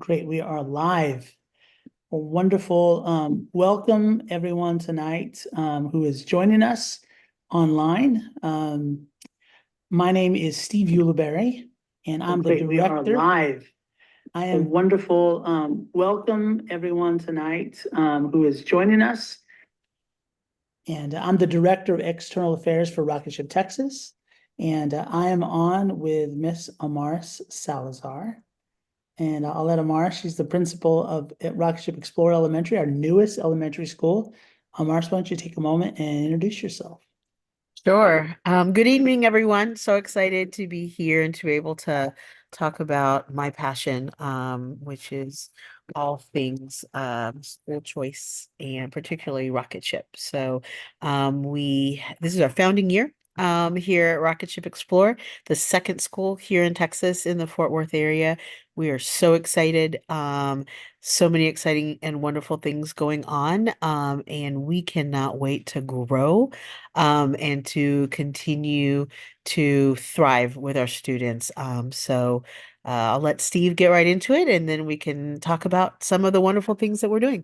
Great. We are live. Well, wonderful. Welcome everyone tonight who is joining us online. My name is Steve Ulibarri, and I'm the Great, we are director. live. I am wonderful. Welcome everyone tonight who is joining us. And I'm the Director of External Affairs for Rocketship Texas. And I am on with Miss Amaris Salazar. And I'll let Amaris, she's the principal of at Rocketship Explorer Elementary, our newest elementary school. Amaris, why don't you take a moment and introduce yourself? Sure. Good evening, everyone. So excited to be here and to be able to talk about my passion, which is all things school choice and particularly Rocketship. So this is our founding year here at Rocketship Explorer, the second school here in Texas in the Fort Worth area. We are so excited. So many exciting and wonderful things going on. And we cannot wait to grow and to continue to thrive with our students. I'll let Steve get right into it, and then we can talk about some of the wonderful things that we're doing.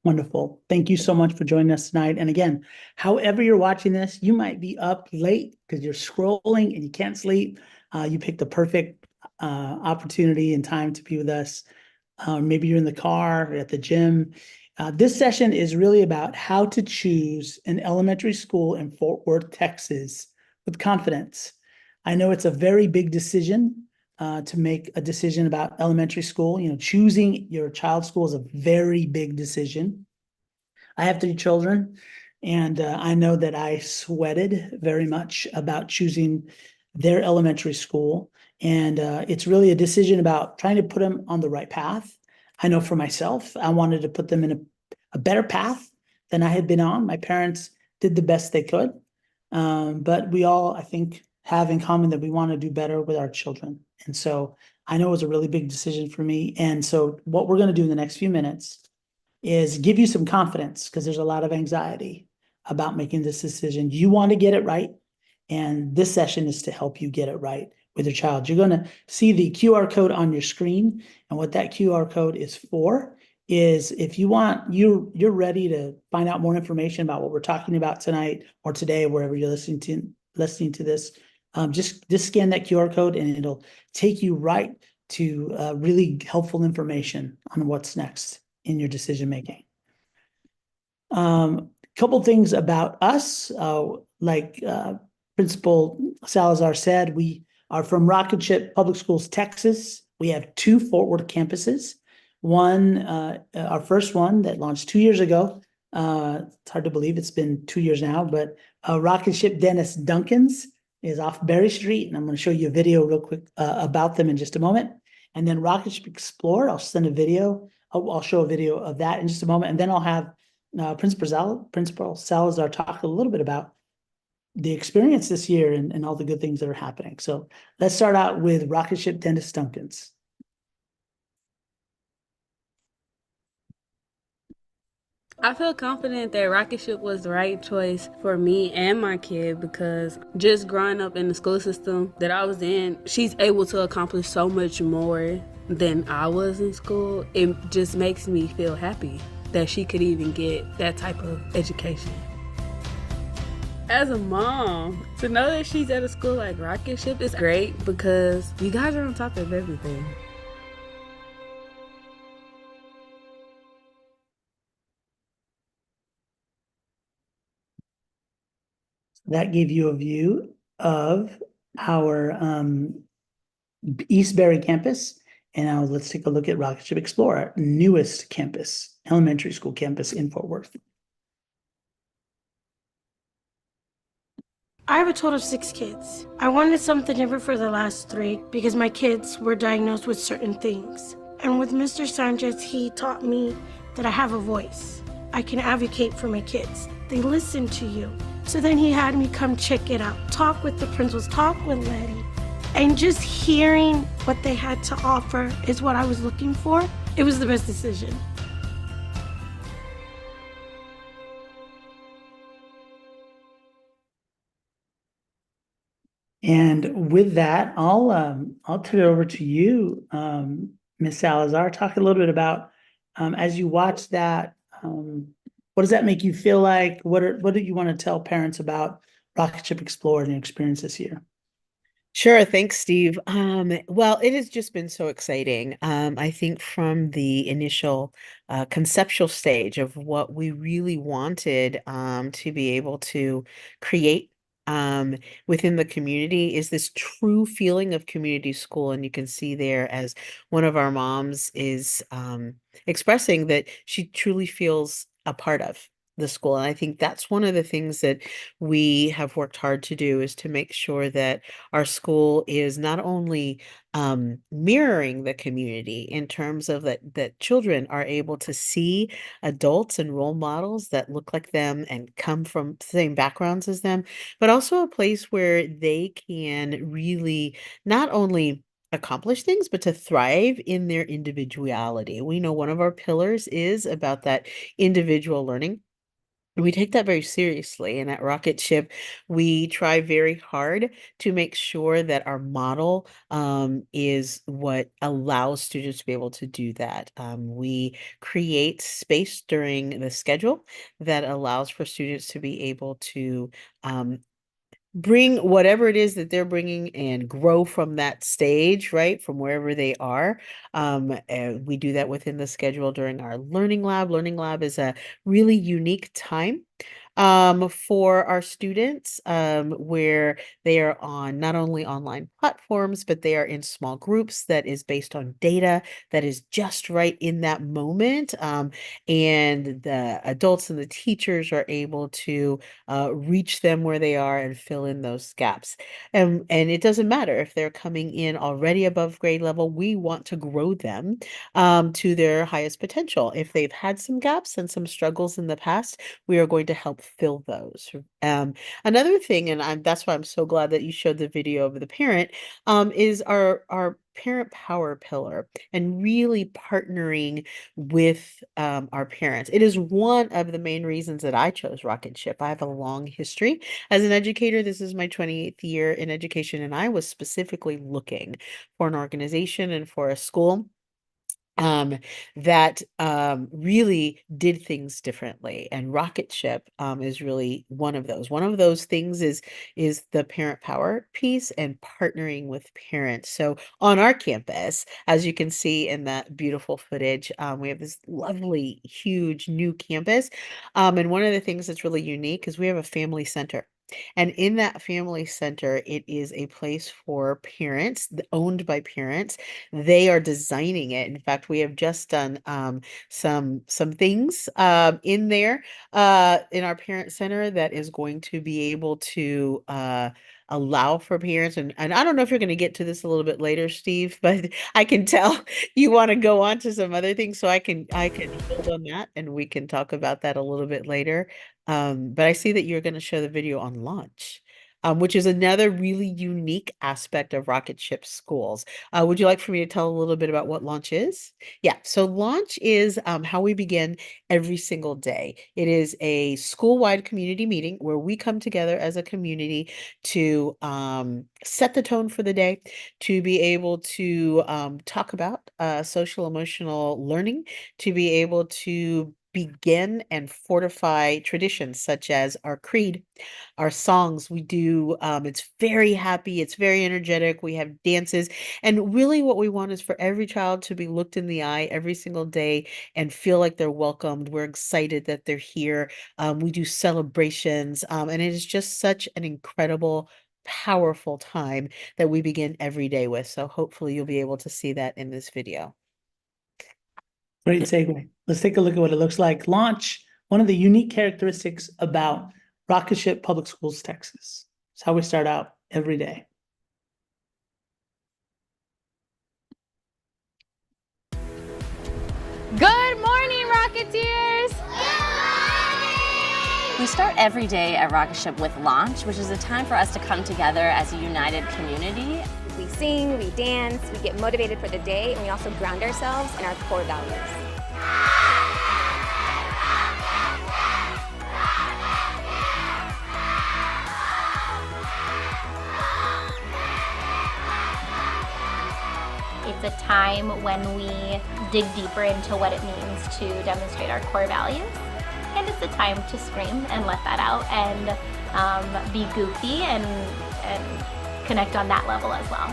Wonderful. Thank you so much for joining us tonight. And again, however you're watching this, you might be up late because you're scrolling and you can't sleep. You picked the perfect opportunity and time to be with us. Maybe you're in the car or at the gym. This session is really about how to choose an elementary school in Fort Worth, Texas with confidence. I know it's a very big decision to make a decision about elementary school. You know, choosing your child's school is a very big decision. I have 3 children, and I know that I sweated very much about choosing their elementary school. And it's really a decision about trying to put them on the right path. I know for myself, I wanted to put them in a better path than I had been on. My parents did the best they could. But we all, I think, have in common that we want to do better with our children. And so I know it was a really big decision for me. And so what we're going to do in the next few minutes is give you some confidence because there's a lot of anxiety about making this decision. You want to get it right. And this session is to help you get it right with your child. You're going to see the QR code on your screen. And what that QR code is for is if you want, you're ready to find out more information about what we're talking about tonight or today, wherever you're listening to this, just scan that QR code and it'll take you right to really helpful information on what's next in your decision making. Couple things about us, like Principal Salazar said, we are from Rocketship Public Schools, Texas. We have 2 Fort Worth campuses. One, our first one that launched 2 years ago. It's hard to believe it's been 2 years now, but Rocketship Dennis Duncan's is off Berry Street, and I'm going to show you a video real quick about them in just a moment. And then Rocketship Explorer, I'll send a video. I'll show a video of that in just a moment, and then I'll have Principal Salazar talk a little bit about the experience this year and all the good things that are happening. So let's start out with Rocketship Dennis Duncan's. I feel confident that Rocketship was the right choice for me and my kid because just growing up in the school system that I was in, she's able to accomplish so much more than I was in school. It just makes me feel happy that she could even get that type of education. As a mom, to know that she's at a school like Rocketship is great because you guys are on top of everything. That gave you a view of our East Berry campus. And now let's take a look at Rocketship Explorer, newest campus, elementary school campus in Fort Worth. I have a total of 6 kids. I wanted something different for the last 3 because my kids were diagnosed with certain things. And with Mr. Sanchez, he taught me that I have a voice. I can advocate for my kids. They listen to you. So then he had me come check it out, talk with the principals, talk with Letty. And just hearing what they had to offer is what I was looking for. It was the best decision. And with that, I'll turn it over to you, Ms. Salazar, talk a little bit about, as you watch that, what does that make you feel like? What do you want to tell parents about Rocket Ship Explorer and your experience this year? Sure. Thanks, Steve. Well, it has just been so exciting. I think from the initial conceptual stage of what we really wanted to be able to create within the community is this true feeling of community school. And you can see there as one of our moms is expressing that she truly feels a part of the school. And I think that's one of the things that we have worked hard to do is to make sure that our school is not only mirroring the community in terms of that children are able to see adults and role models that look like them and come from the same backgrounds as them, but also a place where they can really not only accomplish things, but to thrive in their individuality. We know one of our pillars is about that individual learning. We take that very seriously. And at Rocket Ship, we try very hard to make sure that our model is what allows students to be able to do that. We create space during the schedule that allows for students to be able to bring whatever it is that they're bringing and grow from that stage, right? From wherever they are. And we do that within the schedule during our learning lab. Learning lab is a really unique time for our students where they are on not only online platforms, but they are in small groups that is based on data that is just right in that moment. And the adults and the teachers are able to reach them where they are and fill in those gaps. And it doesn't matter if they're coming in already above grade level, we want to grow them to their highest potential. If they've had some gaps and some struggles in the past, we are going to help fill those. Another thing, and that's why I'm so glad that you showed the video of the parent, is our parent power pillar and really partnering with our parents. It is one of the main reasons that I chose Rocket Ship. I have a long history as an educator. This is my 28th year in education, and I was specifically looking for an organization and for a school that really did things differently. And Rocket Ship is really one of those. One of those things is the parent power piece and partnering with parents. So on our campus, as you can see in that beautiful footage, we have this lovely, huge new campus. And one of the things that's really unique is we have a family center. And in that family center, it is a place for parents, owned by parents. They are designing it. In fact, we have just done some things in there in our parent center that is going to be able to allow for parents. And I don't know if you're going to get to this a little bit later, Steve, but I can tell you want to go on to some other things, so I can build on that and we can talk about that a little bit later. But I see that you're going to show the video on launch, which is another really unique aspect of Rocket Ship schools. Would you like for me to tell a little bit about what launch is? Yeah, so launch is how we begin every single day. It is a school-wide community meeting where we come together as a community to set the tone for the day, to be able to talk about social emotional learning, to be able to begin and fortify traditions such as our creed, our songs. We do, it's very happy, it's very energetic. We have dances. And really, what we want is for every child to be looked in the eye every single day and feel like they're welcomed. We're excited that they're here. We do celebrations, and it is just such an incredible, powerful time that we begin every day with. So hopefully you'll be able to see that in this video. Great segue. Let's take a look at what it looks like. Launch, one of the unique characteristics about Rocket Ship Public Schools, Texas. It's how we start out every day. Good morning, Rocketeers! We start every day at Rocket Ship with launch, which is a time for us to come together as a united community. We sing, we dance, we get motivated for the day, and we also ground ourselves in our core values. It's a time when we dig deeper into what it means to demonstrate our core values. And it's a time to scream and let that out and be goofy and connect on that level as well.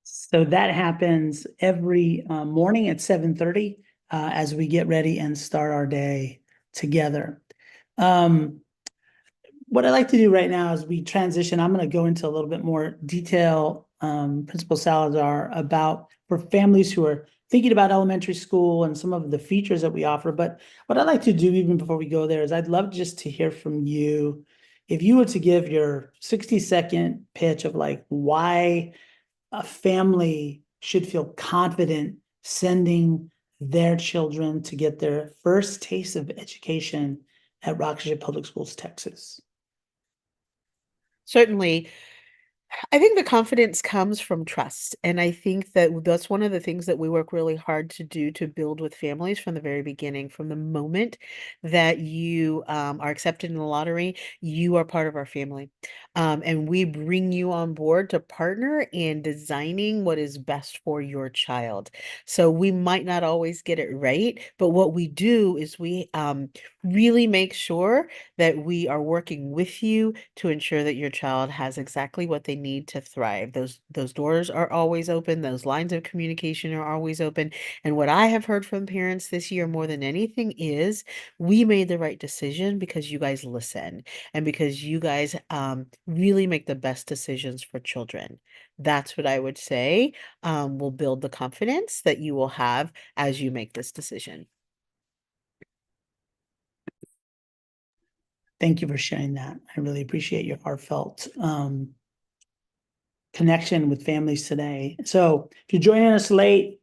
So that happens every morning at 7:30 as we get ready and start our day together. What I'd like to do right now as we transition, I'm going to go into a little bit more detail, Principal Salazar, about for families who are thinking about elementary school and some of the features that we offer. But what I'd like to do even before we go there is I'd love just to hear from you. If you were to give your 60-second pitch of like why a family should feel confident sending their children to get their first taste of education at Rockledge Public Schools, Texas. Certainly. I think the confidence comes from trust. And I think that that's one of the things that we work really hard to do to build with families from the very beginning. From the moment that you are accepted in the lottery, you are part of our family. And we bring you on board to partner in designing what is best for your child. So we might not always get it right, but what we do is we really make sure that we are working with you to ensure that your child has exactly what they need to thrive. Those doors are always open, those lines of communication are always open. And what I have heard from parents this year more than anything is we made the right decision because you guys listen and because you guys really make the best decisions for children. That's what I would say will build the confidence that you will have as you make this decision. Thank you for sharing that. I really appreciate your heartfelt connection with families today. So if you're joining us late,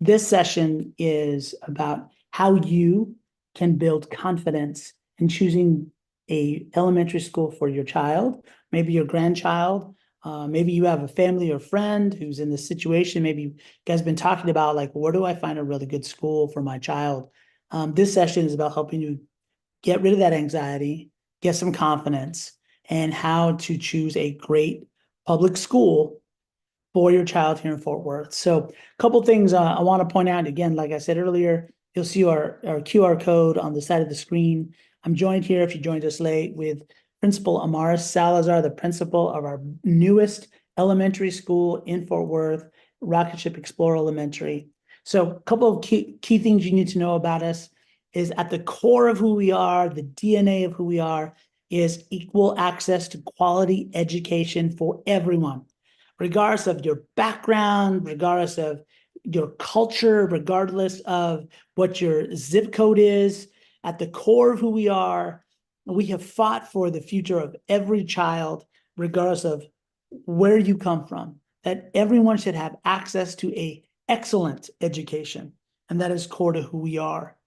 this session is about how you can build confidence in choosing a elementary school for your child, maybe your grandchild, maybe you have a family or friend who's in this situation. Maybe you guys have been talking about like, where do I find a really good school for my child? This session is about helping you get rid of that anxiety, get some confidence, and how to choose a great public school for your child here in Fort Worth. So a couple things I want to point out. Again, like I said earlier, you'll see our QR code on the side of the screen. I'm joined here, if you joined us late, with Principal Amaris Salazar, the principal of our newest elementary school in Fort Worth, Rocketship Explorer Elementary. So a couple of key things you need to know about us is at the core of who we are, the DNA of who we are, is equal access to quality education for everyone, regardless of your background, regardless of your culture, regardless of what your zip code is. At the core of who we are, we have fought for the future of every child, regardless of where you come from, that everyone should have access to an excellent education. And that is core to who we are.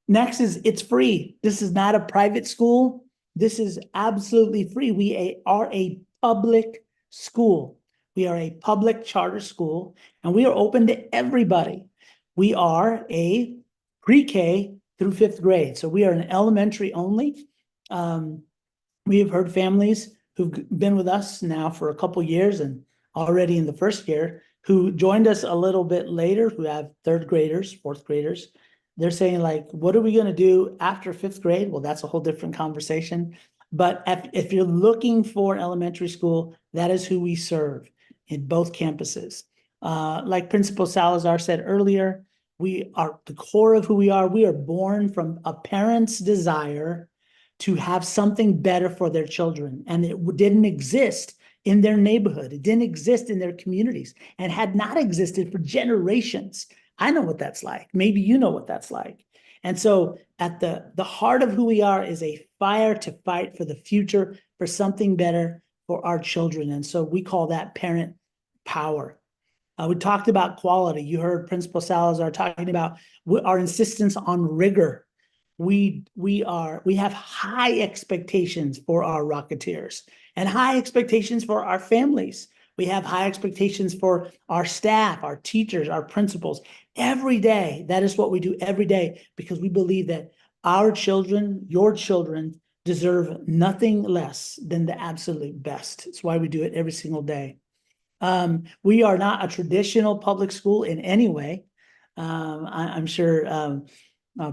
Next is it's free. This is not a private school. This is absolutely free. We are a public school. We are a public charter school, and we are open to everybody. We are a pre-K through 5th grade. So we are an elementary only. We have heard families who've been with us now for a couple years and already in the first year who joined us a little bit later, who have 3rd graders, 4th graders. They're saying like, what are we going to do after 5th grade? Well, that's a whole different conversation. But if you're looking for an elementary school, that is who we serve in both campuses. Like Principal Salazar said earlier, we are the core of who we are. We are born from a parent's desire to have something better for their children. And it didn't exist in their neighborhood. It didn't exist in their communities and had not existed for generations. I know what that's like. Maybe you know what that's like. And so at the heart of who we are is a fire to fight for the future, for something better for our children. And so we call that parent power. We talked about quality. You heard Principal Salazar talking about our insistence on rigor. We have high expectations for our Rocketeers and high expectations for our families. We have high expectations for our staff, our teachers, our principals. Every day, that is what we do every day, because we believe that our children, your children, deserve nothing less than the absolute best. It's why we do it every single day. We are not a traditional public school in any way. I'm sure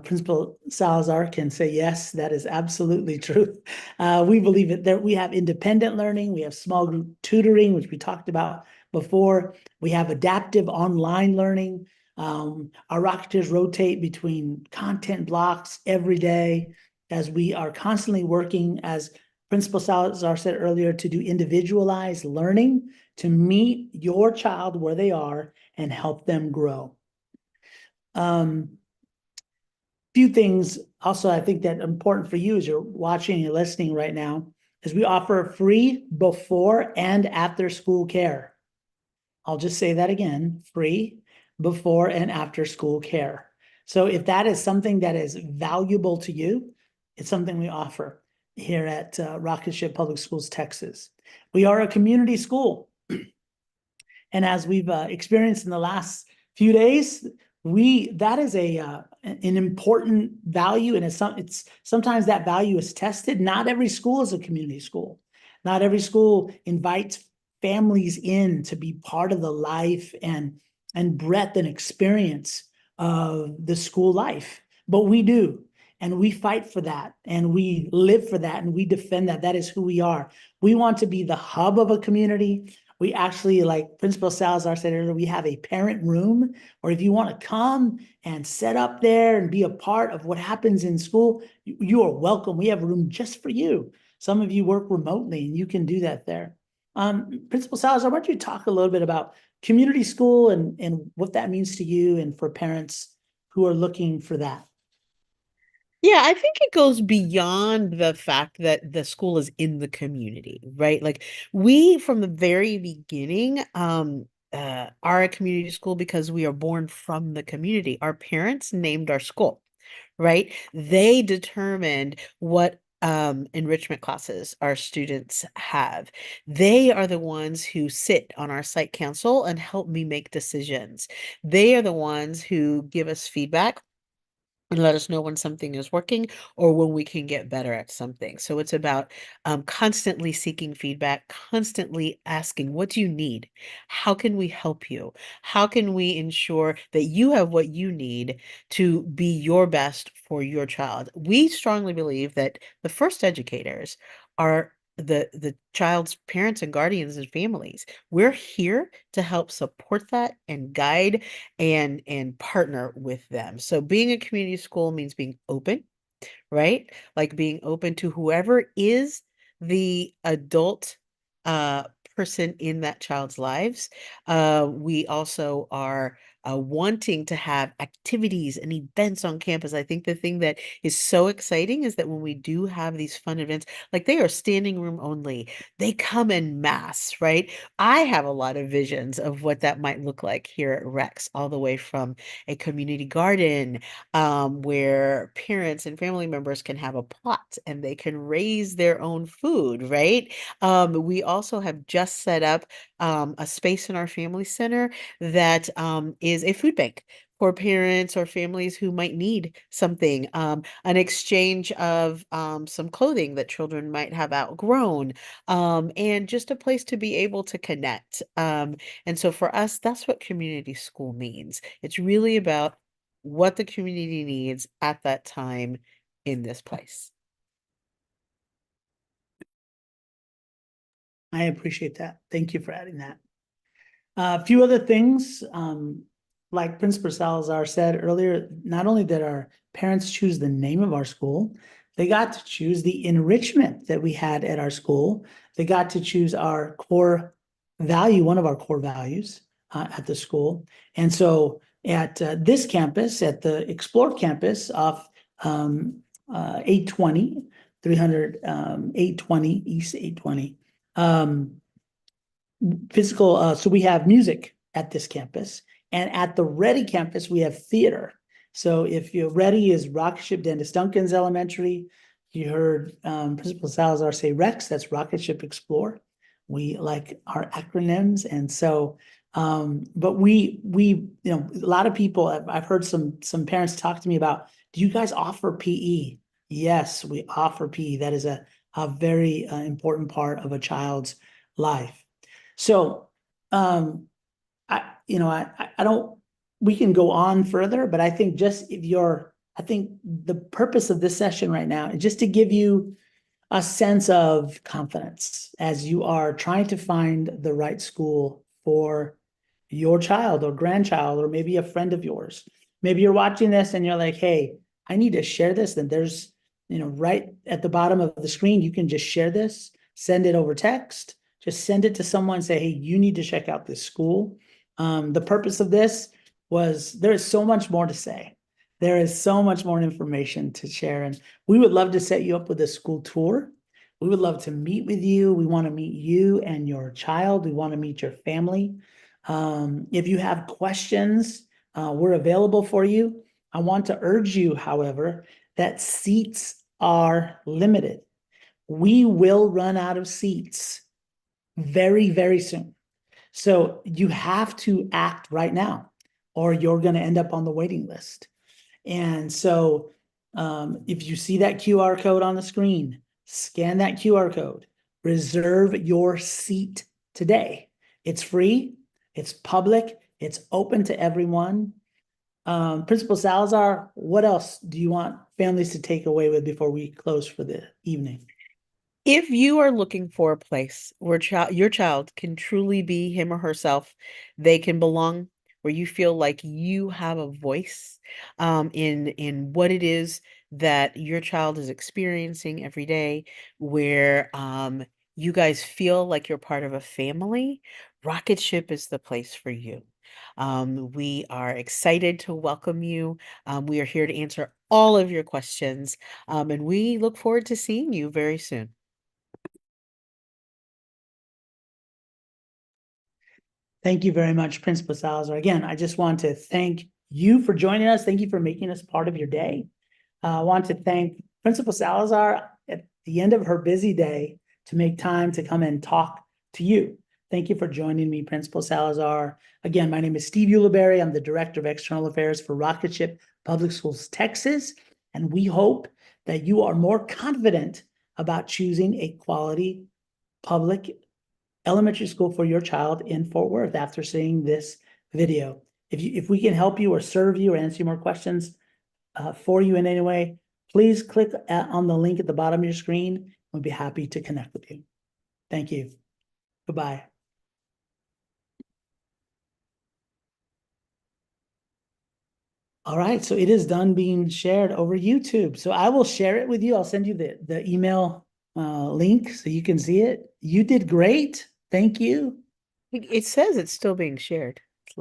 Principal Salazar can say, yes, that is absolutely true. We believe that we have independent learning, we have small group tutoring, which we talked about before. We have adaptive online learning. Our Rocketeers rotate between content blocks every day, as we are constantly working, as Principal Salazar said earlier, to do individualized learning to meet your child where they are and help them grow. Few things also I think that are important for you as you're watching and listening right now is we offer free before and after school care. I'll just say that again, free before and after school care. So if that is something that is valuable to you, it's something we offer here at Rocketship Public Schools, Texas. We are a community school. And as we've experienced in the last few days, that is an important value, and it's sometimes that value is tested. Not every school is a community school. Not every school invites families in to be part of the life and breadth and experience of the school life, but we do. And we fight for that, and we live for that, and we defend that. That is who we are. We want to be the hub of a community. We actually, like Principal Salazar said earlier, we have a parent room, or if you want to come and set up there and be a part of what happens in school, you are welcome. We have a room just for you. Some of you work remotely, and you can do that there. Principal Salazar, why don't you talk a little bit about community school and what that means to you and for parents who are looking for that? Yeah, I think it goes beyond the fact that the school is in the community, right? Like we, from the very beginning, are a community school because we are born from the community. Our parents named our school, right? They determined what enrichment classes our students have. They are the ones who sit on our site council and help me make decisions. They are the ones who give us feedback and let us know when something is working or when we can get better at something. So it's about constantly seeking feedback, constantly asking, what do you need? How can we help you? How can we ensure that you have what you need to be your best for your child? We strongly believe that the first educators are the child's parents and guardians and families. We're here to help support that and guide and partner with them. So being a community school means being open, right? Like being open to whoever is the adult person in that child's lives. We also are wanting to have activities and events on campus. I think the thing that is so exciting is that when we do have these fun events, like they are standing room only, they come in mass, right? I have a lot of visions of what that might look like here at Rex, all the way from a community garden where parents and family members can have a plot and they can raise their own food, right? We also have just set up a space in our family center that is a food bank for parents or families who might need something, an exchange of some clothing that children might have outgrown, and just a place to be able to connect. And so for us, that's what community school means. It's really about what the community needs at that time in this place. I appreciate that. Thank you for adding that. A few other things, like Principal Salazar said earlier, not only did our parents choose the name of our school, they got to choose the enrichment that we had at our school. They got to choose our core value, one of our core values at the school. And so at this campus, at the Explore campus off 820, 820 East 820, so we have music at this campus, and at the Ready campus, we have theater. So if you're Ready is Rocketship Dennis Duncan's elementary. You heard Principal Salazar say Rex, that's Rocketship Explore. We like our acronyms. And so, but a lot of people, I've heard some parents talk to me about, do you guys offer PE? Yes, we offer PE. That is a very important part of a child's life. So, I don't, we can go on further, but I think I think the purpose of this session right now is just to give you a sense of confidence as you are trying to find the right school for your child or grandchild, or maybe a friend of yours. Maybe you're watching this and you're like, hey, I need to share this. Then there's, right at the bottom of the screen, you can just share this, send it over text, just send it to someone, say, hey, you need to check out this school. The purpose of this was, there is so much more to say. There is so much more information to share, and we would love to set you up with a school tour. We would love to meet with you. We want to meet you and your child. We want to meet your family. If you have questions, we're available for you. I want to urge you, however, that seats are limited. We will run out of seats very, very soon. So you have to act right now, or you're going to end up on the waiting list. And so if you see that QR code on the screen, scan that QR code, reserve your seat today. It's free, it's public, it's open to everyone. Principal Salazar, what else do you want families to take away with before we close for the evening? If you are looking for a place where your child can truly be him or herself, they can belong, where you feel like you have a voice in what it is that your child is experiencing every day, where you guys feel like you're part of a family, Rocket Ship is the place for you. We are excited to welcome you. We are here to answer all of your questions, and we look forward to seeing you very soon. Thank you very much, Principal Salazar. Again, I just want to thank you for joining us. Thank you for making us part of your day. I want to thank Principal Salazar at the end of her busy day to make time to come and talk to you. Thank you for joining me, Principal Salazar. Again, my name is Steve Ulibarri. I'm the Director of External Affairs for Rocket Ship Public Schools, Texas. And we hope that you are more confident about choosing a quality public elementary school for your child in Fort Worth after seeing this video. If we can help you or serve you or answer more questions for you in any way, please click on the link at the bottom of your screen. We'd be happy to connect with you. Thank you. Goodbye. All right, so it is done being shared over YouTube. So I will share it with you. I'll send you the email link so you can see it. You did great. Thank you. It says it's still being shared.